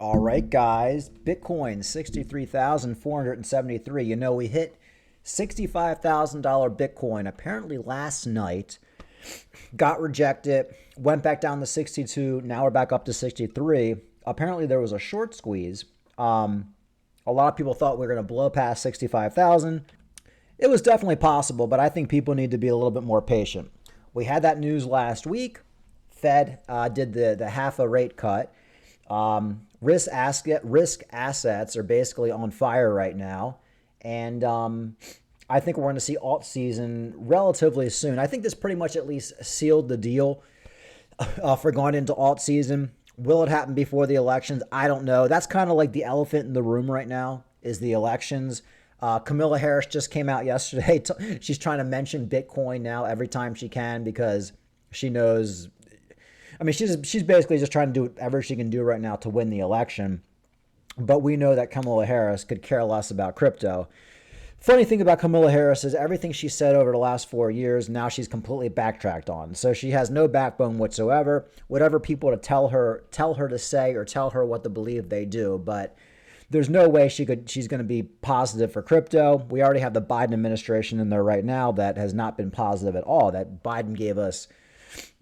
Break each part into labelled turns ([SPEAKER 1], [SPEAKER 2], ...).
[SPEAKER 1] All right, guys. Bitcoin 63,473. We hit $65,000 Bitcoin apparently last night. Got rejected, went back down to 62. Now we're back up to 63. Apparently there was a short squeeze. A lot of people thought we were going to blow past 65,000. It was definitely possible, but I think people need to be a little bit more patient. We had that news last week. Fed did the half a rate cut. Risk assets are basically on fire right now. And I think we're going to see alt season relatively soon. I think this pretty much at least sealed the deal for going into alt season. Will it happen before the elections? I don't know. That's kind of like the elephant in the room right now is the elections. Kamala Harris just came out yesterday. She's trying to mention Bitcoin now every time she can because she knows. I mean, she's basically just trying to do whatever she can do right now to win the election. But we know that Kamala Harris could care less about crypto. Funny thing about Kamala Harris is everything she said over the last 4 years, now she's completely backtracked on. So she has no backbone whatsoever. Whatever people to tell her to say or tell her what to believe, they do. But there's no way she's going to be positive for crypto. We already have the Biden administration in there right now that has not been positive at all. That Biden gave us,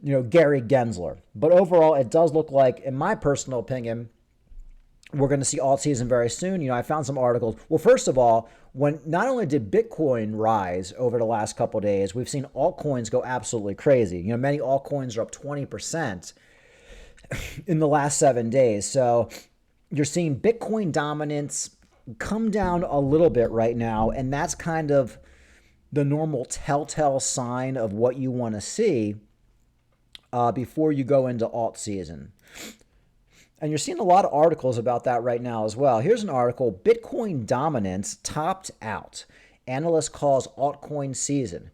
[SPEAKER 1] Gary Gensler. But overall, it does look like, in my personal opinion, we're going to see alt season very soon. I found some articles. Well, first of all, when not only did Bitcoin rise over the last couple of days, we've seen altcoins go absolutely crazy. Many altcoins are up 20% in the last 7 days. So you're seeing Bitcoin dominance come down a little bit right now, and that's kind of the normal telltale sign of what you want to see before you go into alt season. And you're seeing a lot of articles about that right now as well. Here's an article, Bitcoin dominance topped out. Analyst calls altcoin season.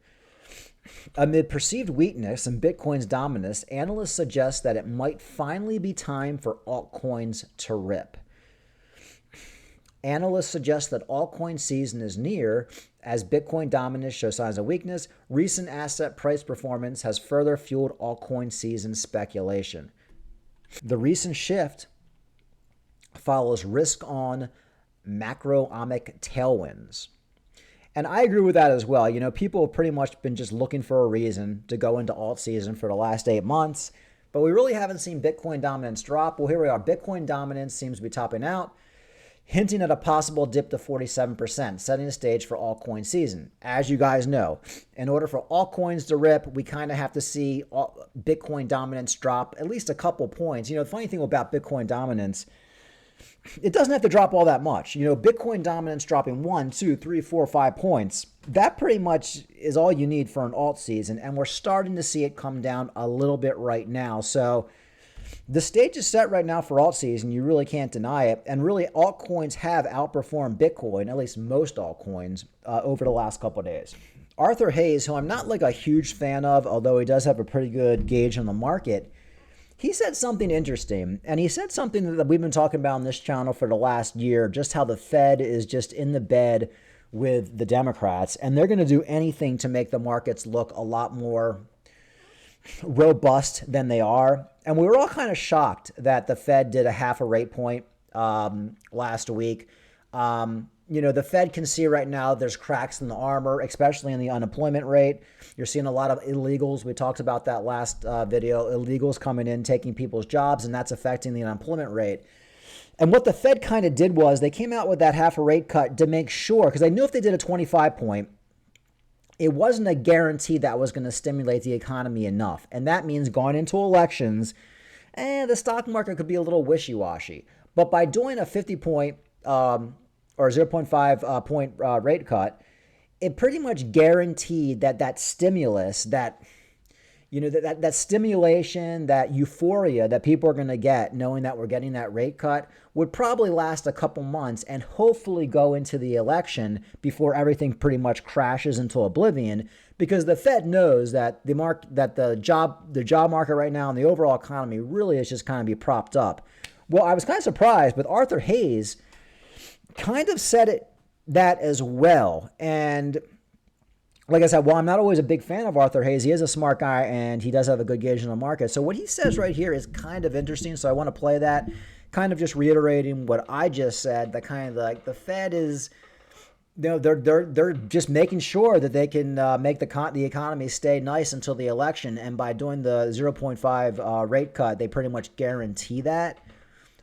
[SPEAKER 1] Amid perceived weakness in Bitcoin's dominance, analysts suggest that it might finally be time for altcoins to rip. Analysts suggest that altcoin season is near as Bitcoin dominance shows signs of weakness. Recent asset price performance has further fueled altcoin season speculation. The recent shift follows risk-on macroeconomic tailwinds. And I agree with that as well. People have pretty much been just looking for a reason to go into alt season for the last 8 months, but we really haven't seen Bitcoin dominance drop. Well, here we are. Bitcoin dominance seems to be topping out, hinting at a possible dip to 47%, setting the stage for altcoin season. As you guys know, in order for altcoins to rip, we kind of have to see Bitcoin dominance drop at least a couple points. The funny thing about Bitcoin dominance, it doesn't have to drop all that much. Bitcoin dominance dropping 1, 2, 3, 4, 5 points, that pretty much is all you need for an alt season, and we're starting to see it come down a little bit right now. So the stage is set right now for alt season. You really can't deny it. And really, altcoins have outperformed Bitcoin, at least most altcoins, over the last couple of days. Arthur Hayes, who I'm not like a huge fan of, although he does have a pretty good gauge on the market, he said something interesting. And he said something that we've been talking about on this channel for the last year, just how the Fed is just in the bed with the Democrats. And they're going to do anything to make the markets look a lot more robust than they are. And we were all kind of shocked that the Fed did a half a rate point last week. The Fed can see right now there's cracks in the armor, especially in the unemployment rate. You're seeing a lot of illegals. We talked about that last video. Illegals coming in, taking people's jobs, and that's affecting the unemployment rate. And what the Fed kind of did was they came out with that half a rate cut to make sure, because they knew if they did a 25 point, it wasn't a guarantee that was going to stimulate the economy enough. And that means going into elections, the stock market could be a little wishy-washy. But by doing a 50 point or 0.5 point rate cut, it pretty much guaranteed that stimulus, that stimulation, that euphoria that people are going to get knowing that we're getting that rate cut would probably last a couple months and hopefully go into the election before everything pretty much crashes into oblivion, because the Fed knows that the job market right now and the overall economy really is just kind of be propped up. Well, I was kind of surprised, but Arthur Hayes kind of said that as well. And like I said, while I'm not always a big fan of Arthur Hayes, he is a smart guy and he does have a good gauge on the market. So what he says right here is kind of interesting. So I want to play that. kind of just reiterating what I just said, that kind of like the Fed is, they're just making sure that they can make the economy stay nice until the election, and by doing the 0.5 rate cut, they pretty much guarantee that.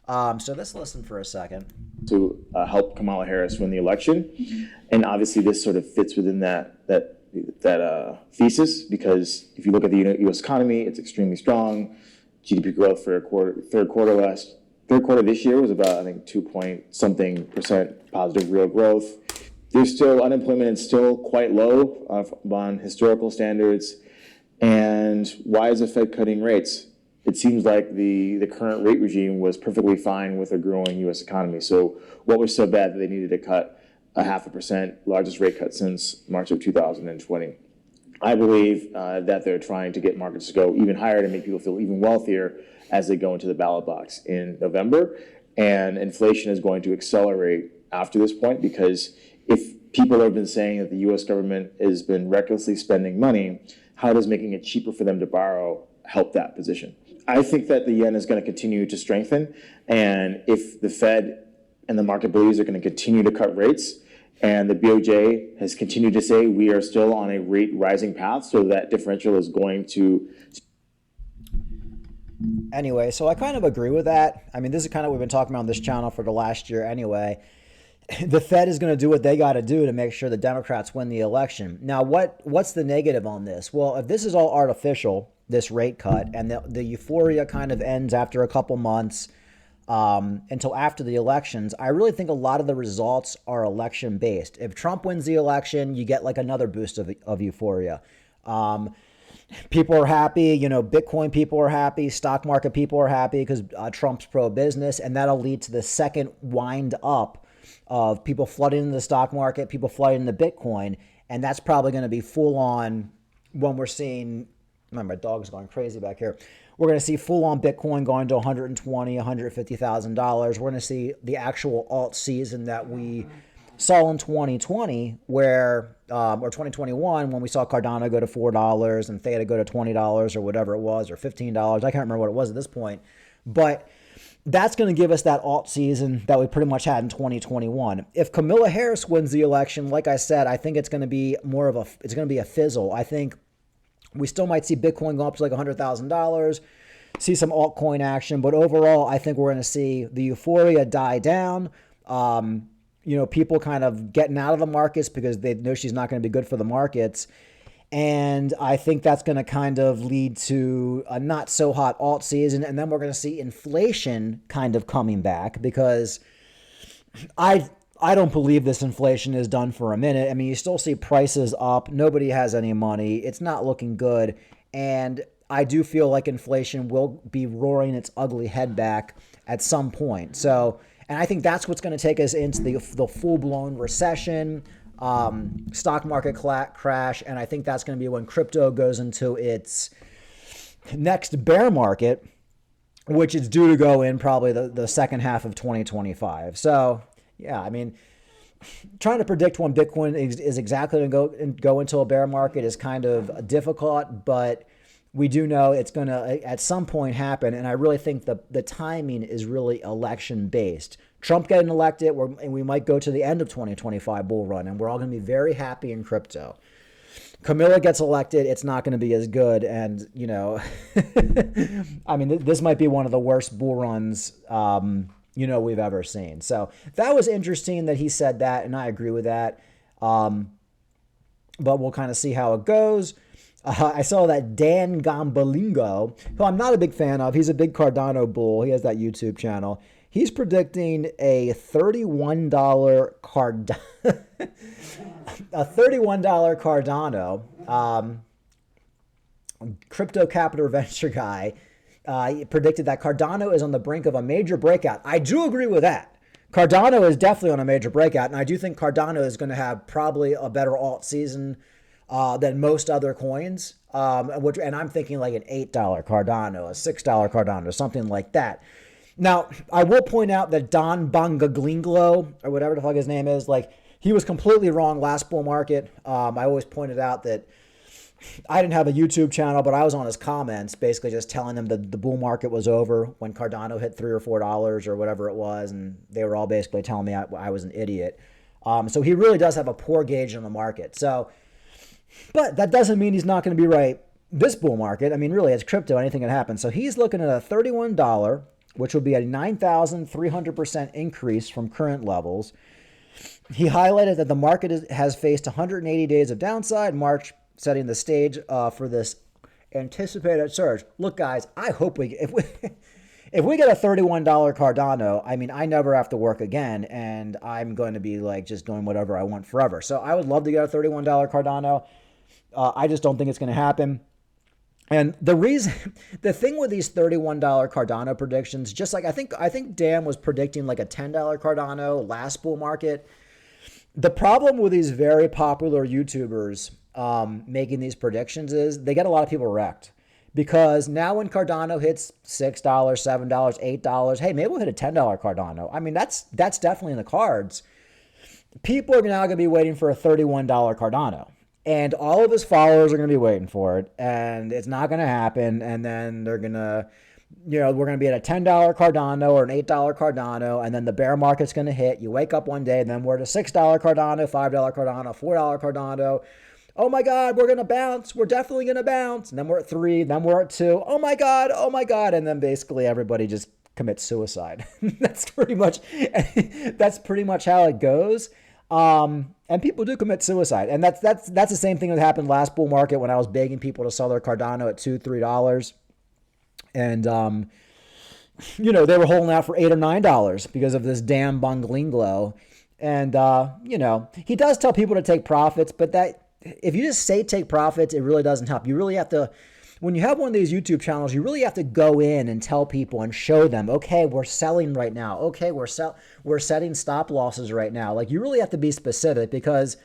[SPEAKER 1] So let's listen for a second.
[SPEAKER 2] To help Kamala Harris win the election, and obviously this sort of fits within that thesis, because if you look at the U.S. economy, it's extremely strong. GDP growth for third quarter this year was about, I think, 2-point-something% positive real growth. There's still unemployment is still quite low on historical standards. And why is the Fed cutting rates? It seems like the current rate regime was perfectly fine with a growing U.S. economy. So what was so bad that they needed to cut a 0.5%, largest rate cut since March of 2020? I believe that they're trying to get markets to go even higher to make people feel even wealthier as they go into the ballot box in November. And inflation is going to accelerate after this point, because if people have been saying that the U.S. government has been recklessly spending money, how does making it cheaper for them to borrow help that position? I think that the yen is going to continue to strengthen, and if the Fed and the market believes they're going to continue to cut rates, and the BOJ has continued to say we are still on a rate rising path, so that differential is going to...
[SPEAKER 1] Anyway, so I kind of agree with that. I mean, this is kind of what we've been talking about on this channel for the last year anyway. The Fed is going to do what they got to do to make sure the Democrats win the election. Now, what's the negative on this? Well, if this is all artificial, this rate cut, and the euphoria kind of ends after a couple months until after the elections, I really think a lot of the results are election-based. If Trump wins the election, you get like another boost of euphoria. People are happy, Bitcoin people are happy, stock market people are happy because Trump's pro-business, and that'll lead to the second wind up of people flooding into the stock market, people flooding into Bitcoin, and that's probably going to be full on when we're seeing, my dog's going crazy back here. We're going to see full on Bitcoin going to $120,000, $150,000. We're going to see the actual alt season that we saw in 2020 or 2021, when we saw Cardano go to $4 and Theta go to $20 or whatever it was, or $15. I can't remember what it was at this point, but that's going to give us that alt season that we pretty much had in 2021. If Kamala Harris wins the election, like I said, I think it's going to be a fizzle. I think we still might see Bitcoin go up to like $100,000, see some altcoin action, but overall, I think we're going to see the euphoria die down. People kind of getting out of the markets because they know she's not going to be good for the markets. And I think that's going to kind of lead to a not so hot alt season. And then we're going to see inflation kind of coming back, because I don't believe this inflation is done for a minute. I mean, you still see prices up. Nobody has any money. It's not looking good. And I do feel like inflation will be roaring its ugly head back at some point. So, and I think that's what's going to take us into the full-blown recession, stock market crash, and I think that's going to be when crypto goes into its next bear market, which is due to go in probably the second half of 2025. So, yeah, I mean, trying to predict when Bitcoin is exactly going to go into a bear market is kind of difficult, but we do know it's going to at some point happen, and I really think the timing is really election-based. Trump getting elected, and we might go to the end of 2025 bull run, and we're all going to be very happy in crypto. Camilla gets elected, it's not going to be as good, and, I mean, this might be one of the worst bull runs, we've ever seen. So that was interesting that he said that, and I agree with that. But we'll kind of see how it goes. I saw that Dan Gambalingo, who I'm not a big fan of. He's a big Cardano bull. He has that YouTube channel. He's predicting a $31 Cardano. Crypto capital venture guy predicted that Cardano is on the brink of a major breakout. I do agree with that. Cardano is definitely on a major breakout, and I do think Cardano is going to have probably a better alt season than most other coins. And I'm thinking like an $8 Cardano, a $6 Cardano, something like that. Now, I will point out that Don Bangaglinglo, or whatever the fuck his name is, like, he was completely wrong last bull market. I always pointed out that I didn't have a YouTube channel, but I was on his comments, basically just telling them that the bull market was over when Cardano hit $3 or $4 or whatever it was, and they were all basically telling me I was an idiot. So he really does have a poor gauge on the market. So, but that doesn't mean he's not going to be right this bull market. I mean, really, it's crypto; anything can happen. So he's looking at a $31, which would be a 9,300% increase from current levels. He highlighted that the market has faced 180 days of downside, March setting the stage for this anticipated surge. Look, guys, I hope if we get a $31 Cardano, I mean, I never have to work again, and I'm going to be like just doing whatever I want forever. So I would love to get a $31 Cardano. I just don't think it's going to happen. And the thing with these $31 Cardano predictions, just like I think Dan was predicting like a $10 Cardano last bull market. The problem with these very popular YouTubers making these predictions is they get a lot of people wrecked. Because now when Cardano hits $6, $7, $8, hey, maybe we'll hit a $10 Cardano. I mean, that's definitely in the cards. People are now going to be waiting for a $31 Cardano. And all of his followers are going to be waiting for it. And it's not going to happen. And then they're going to, we're going to be at a $10 Cardano or an $8 Cardano. And then the bear market's going to hit. You wake up one day and then we're at a $6 Cardano, $5 Cardano, $4 Cardano. Oh my God, we're going to bounce. We're definitely going to bounce. And then we're at 3, then we're at 2. Oh my God. And then basically everybody just commits suicide. That's pretty much how it goes. And people do commit suicide. And that's the same thing that happened last bull market when I was begging people to sell their Cardano at $2, $3. And, they were holding out for $8 or $9 because of this damn bunglinglo. And, he does tell people to take profits, but if you just say take profits, it really doesn't help. You really have to, when you have one of these YouTube channels, you really have to go in and tell people and show them, okay, we're selling right now. Okay, we're setting stop losses right now. Like, you really have to be specific, because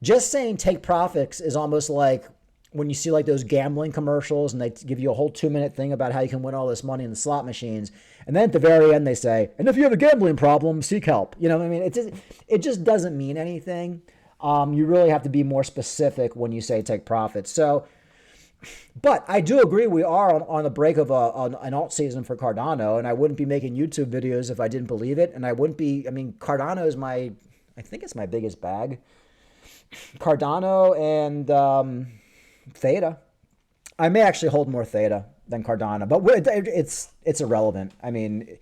[SPEAKER 1] just saying take profits is almost like when you see like those gambling commercials and they give you a whole 2-minute thing about how you can win all this money in the slot machines. And then at the very end, they say, and if you have a gambling problem, seek help. You know what I mean? It just doesn't mean anything. You really have to be more specific when you say take profits. So, but I do agree we are on the break of an alt season for Cardano, and I wouldn't be making YouTube videos if I didn't believe it. And Cardano is I think it's my biggest bag. Cardano and Theta. I may actually hold more Theta than Cardano, but it's irrelevant. I mean,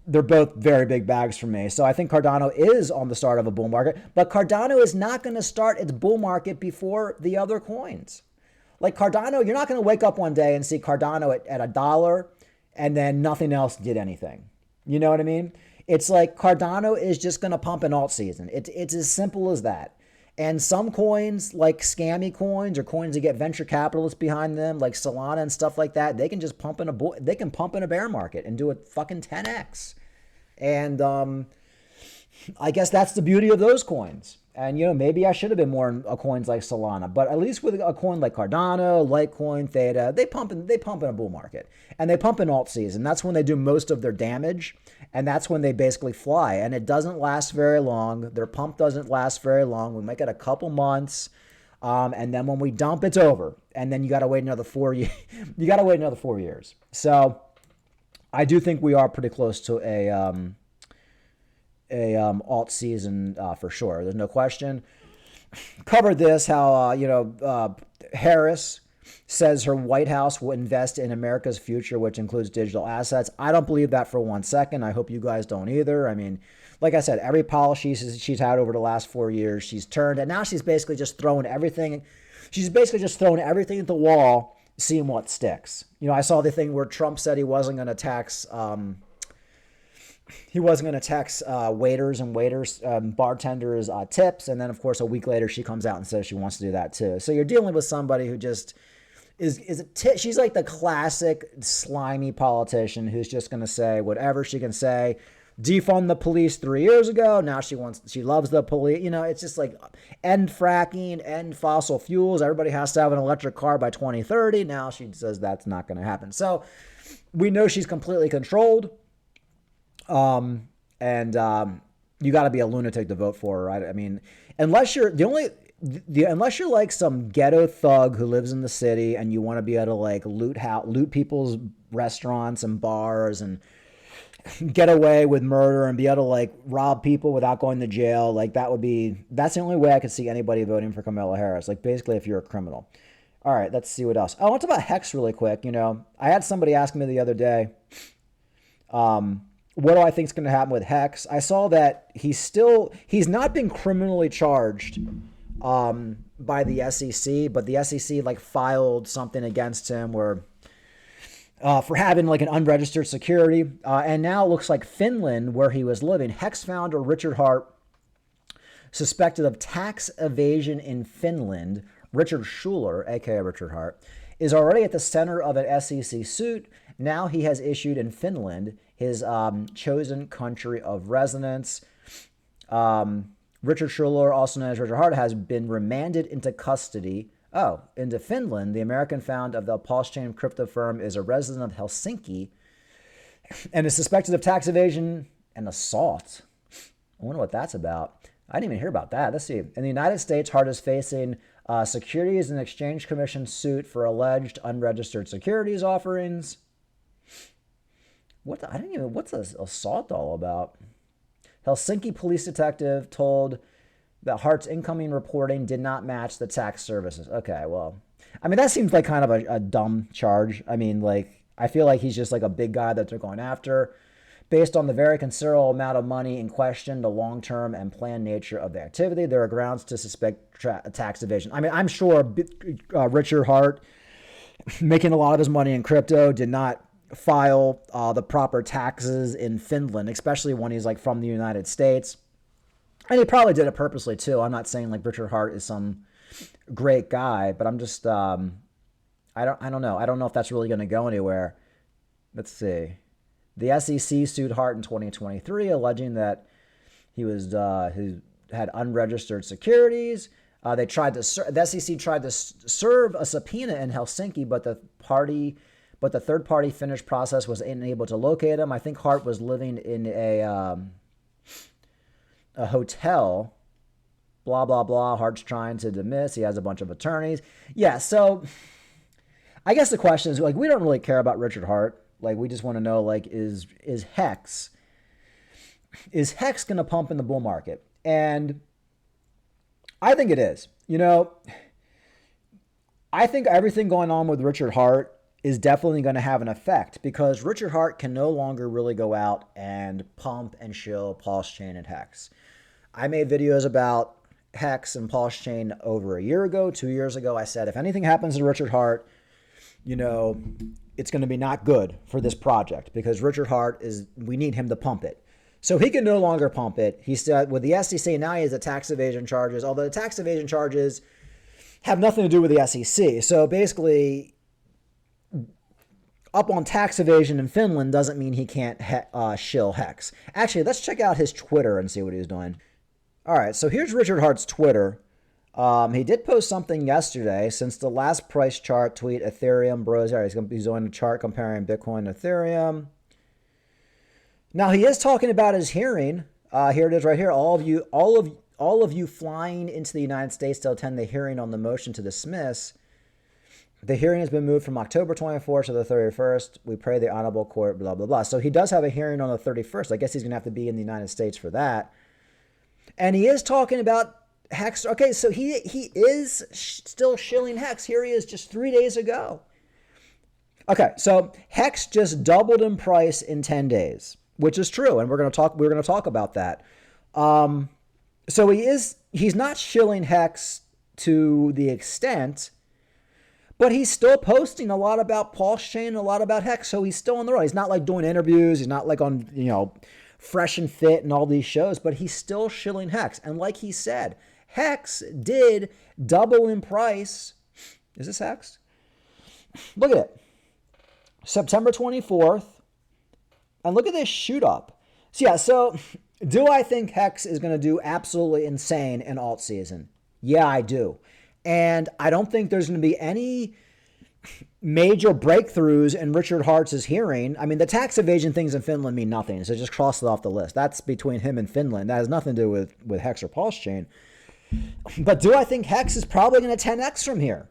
[SPEAKER 1] they're both very big bags for me. So I think Cardano is on the start of a bull market, but Cardano is not going to start its bull market before the other coins. Like Cardano, you're not going to wake up one day and see Cardano at $1 and then nothing else did anything. You know what I mean? It's like Cardano is just going to pump an alt season. It's as simple as that. And some coins, like scammy coins or coins that get venture capitalists behind them, like Solana and stuff like that, they can just pump in a bear market and do a fucking 10x. And I guess that's the beauty of those coins. And maybe I should have been more in coins like Solana, but at least with a coin like Cardano, Litecoin, Theta, they pump in a bull market, and they pump in alt season. That's when they do most of their damage, and that's when they basically fly. And it doesn't last very long. Their pump doesn't last very long. We might get a couple months, and then when we dump, it's over. And then you got to wait another 4 years. You got to wait another 4 years. So I do think we are pretty close to a alt season for sure. There's no question. Covered this, how Harris says her White House will invest in America's future, which includes digital assets. I don't believe that for 1 second. I hope you guys don't either. I mean, like I said, every policy she's had over the last 4 years, she's turned, and now she's basically just throwing everything. She's basically just throwing everything at the wall, seeing what sticks. I saw the thing where Trump said he wasn't going to tax. Waiters and bartenders tips, and then of course a week later she comes out and says she wants to do that too. So you're dealing with somebody who just she's like the classic slimy politician who's just going to say whatever she can say. Defund the police 3 years ago. Now she loves the police. It's just like end fracking, end fossil fuels. Everybody has to have an electric car by 2030. Now she says that's not going to happen. So we know she's completely controlled. You got to be a lunatic to vote for her, right? I mean, unless you're unless you're like some ghetto thug who lives in the city and you want to be able to like loot people's restaurants and bars and get away with murder and be able to like rob people without going to jail, like that's the only way I could see anybody voting for Kamala Harris. Like basically if you're a criminal. All right, let's see what else. I want to talk about Hex really quick. I had somebody ask me the other day, what do I think is going to happen with Hex? I saw that he's not been criminally charged by the SEC, but the SEC like filed something against him where for having like an unregistered security. And now it looks like Finland, where he was living, Hex founder Richard Hart, suspected of tax evasion in Finland. Richard Schuler, aka Richard Hart, is already at the center of an SEC suit. Now he has issued in Finland, his chosen country of residence. Richard Schuler, also known as Richard Hart, has been remanded into custody. Into Finland. The American founder of the pulse chain crypto firm is a resident of Helsinki and is suspected of tax evasion and assault. I wonder what that's about. I didn't even hear about that. Let's see. In the United States, Hart is facing Securities and Exchange Commission suit for alleged unregistered securities offerings. What's this assault all about? Helsinki police detective told that Hart's incoming reporting did not match the tax services. Okay, well, I mean, that seems like kind of a dumb charge. I mean, like, I feel like he's just like a big guy that they're going after. Based on the very considerable amount of money in question, the long-term and planned nature of the activity, there are grounds to suspect tax evasion. I mean, I'm sure Richard Hart, making a lot of his money in crypto, did not file the proper taxes in Finland, especially when he's like from the United States. And he probably did it purposely too. I'm not saying like Richard Hart is some great guy, but I'm just I don't know. I don't know if that's really going to go anywhere. Let's see. The SEC sued Hart in 2023, alleging that he had unregistered securities. The SEC tried to serve a subpoena in Helsinki, but the third party Finnish process was unable to locate him. I think Hart was living in a hotel. Blah blah blah. Hart's trying to dismiss. He has a bunch of attorneys. Yeah, so I guess the question is, like, we don't really care about Richard Hart. Like, we just want to know, like, is Hex going to pump in the bull market? And I think it is. I think everything going on with Richard Hart is definitely going to have an effect, because Richard Hart can no longer really go out and pump and shill Pulse Chain and Hex. I made videos about Hex and Pulse Chain over a year ago, 2 years ago. I said, if anything happens to Richard Hart, it's going to be not good for this project, because Richard Hart we need him to pump it. So he can no longer pump it. He said with the SEC, now he has the tax evasion charges, although the tax evasion charges have nothing to do with the SEC. So basically, up on tax evasion in Finland doesn't mean he can't shill Hex. Actually, let's check out his Twitter and see what he's doing. All right, so here's Richard Hart's Twitter. He did post something yesterday. Since the last price chart tweet, Ethereum bros. He's doing a chart comparing Bitcoin and Ethereum. Now he is talking about his hearing. Here it is right here. All of you flying into the United States to attend the hearing on the motion to dismiss. The hearing has been moved from October 24th to the 31st. We pray the honorable court, blah, blah, blah. So he does have a hearing on the 31st. I guess he's going to have to be in the United States for that. And he is talking about Hex. Okay, so he is still shilling Hex. Here he is just 3 days ago. Okay, so Hex just doubled in price in 10 days, which is true, and we're going to talk about that. So he's not shilling Hex to the extent, but he's still posting a lot about Pulse Chain, a lot about Hex, so he's still on the road. He's not like doing interviews, he's not like on, Fresh and Fit and all these shows, but he's still shilling Hex. And like he said, Hex did double in price. Is this Hex? Look at it. September 24th. And look at this shoot up. So do I think Hex is going to do absolutely insane in alt season? Yeah, I do. And I don't think there's going to be any major breakthroughs in Richard Hart's hearing. I mean, the tax evasion things in Finland mean nothing, so just cross it off the list. That's between him and Finland. That has nothing to do with Hex or Pulse Chain. But do I think Hex is probably going to 10x from here?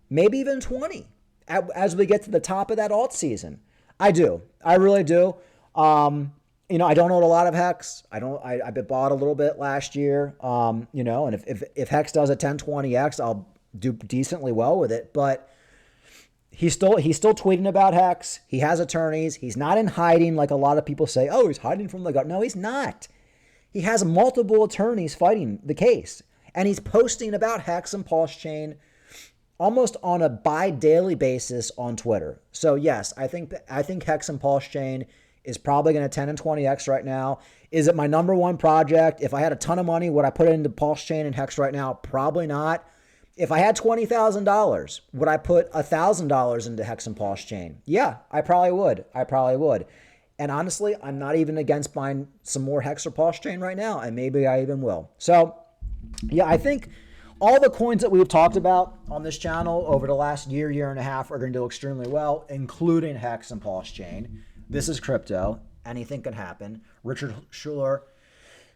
[SPEAKER 1] Maybe even 20 as we get to the top of that alt season. I do. I really do. I don't own a lot of Hex. I bought a little bit last year. And if Hex does a 10-20x, I'll do decently well with it. But he's still tweeting about Hex. He has attorneys. He's not in hiding like a lot of people say. Oh, he's hiding from the government. No, he's not. He has multiple attorneys fighting the case. And he's posting about Hex and Pulse Chain almost on a bi-daily basis on Twitter. So yes, I think Hex and Pulse Chain is probably going to 10 and 20x right now. Is it my number one project? If I had a ton of money, would I put it into Pulse Chain and Hex right now? Probably not. If I had $20,000, would I put $1,000 into Hex and Pulse Chain? Yeah, I probably would. And honestly, I'm not even against buying some more Hex or Pulse Chain right now, and maybe I even will. So yeah, I think all the coins that we've talked about on this channel over the last year and a half are going to do extremely well, including Hex and Pulse Chain. This is crypto. Anything can happen. Richard Schuller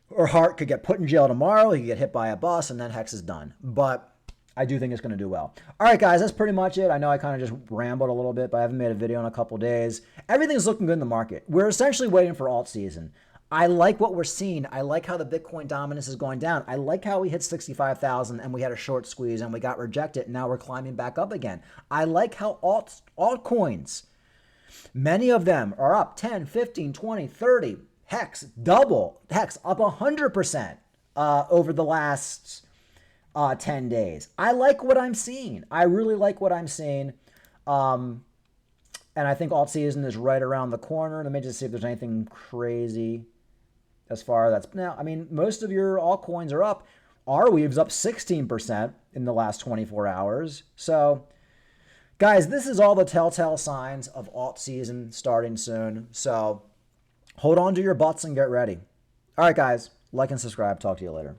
[SPEAKER 1] or Hart could get put in jail tomorrow. He could get hit by a bus, and then Hex is done. But I do think it's going to do well. All right, guys, that's pretty much it. I know I kind of just rambled a little bit, but I haven't made a video in a couple days. Everything's looking good in the market. We're essentially waiting for alt season. I like what we're seeing. I like how the Bitcoin dominance is going down. I like how we hit 65,000 and we had a short squeeze and we got rejected. And now we're climbing back up again. I like how altcoins, many of them are up 10, 15, 20, 30. Hex, double. Hex up 100% over the last 10 days. I like what I'm seeing. I really like what I'm seeing. And I think alt season is right around the corner. Let me just see if there's anything crazy as far as that's now. I mean, most of your altcoins are up. Arweave's up 16% in the last 24 hours. So, guys, this is all the telltale signs of alt season starting soon. So, hold on to your butts and get ready. All right, guys, like and subscribe. Talk to you later.